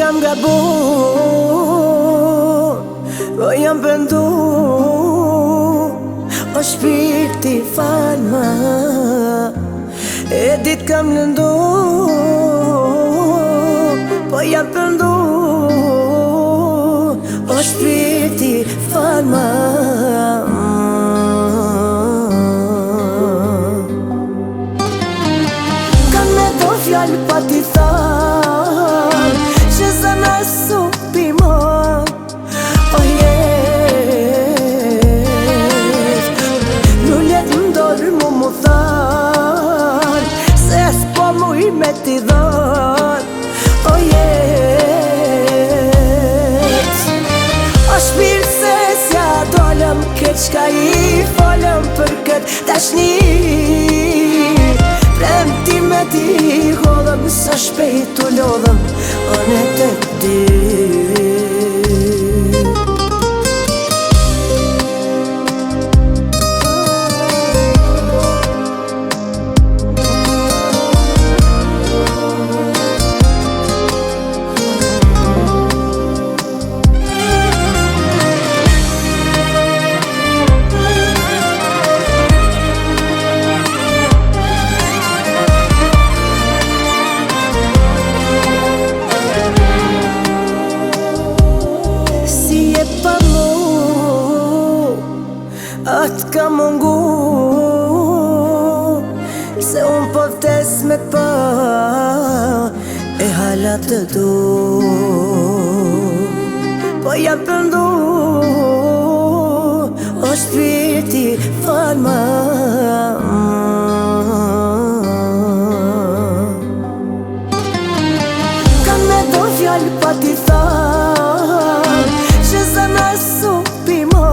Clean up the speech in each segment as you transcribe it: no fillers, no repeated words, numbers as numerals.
kam gabu, po jam pëndu. O shpirti falma, e dit kam lëndu, po jam pëndu. O shpirti falma, kam me do fjallë pa t'i thal, që zana supi mo. O jet, nullet m'dorë mu thal, se s'po muj me t'i dhal. O jet, o shpirë se s'ja dolëm, keq ka i folëm për këtë dashni. Premti me ti hodhëm, sa shpejt u lodhëm, o ne të di. Atë ka mungu, se unë po vdes me pa, e hala të du. Po jam pëndu, o shpirti falma. Kam me do fjallë pa t'i thal, që zana supi mo.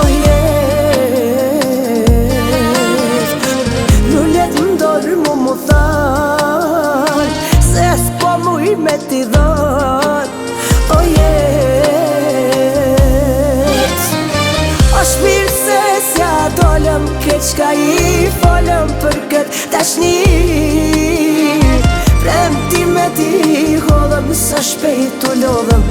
O jet, nullet m'dorë mu thal, se s'po muj me t'i dhal. O jet, o shpirë se s'ja dolëm, keq ka i folëm për këtë dashni. Premti me ti hodhëm, sa shpejt u lodhëm,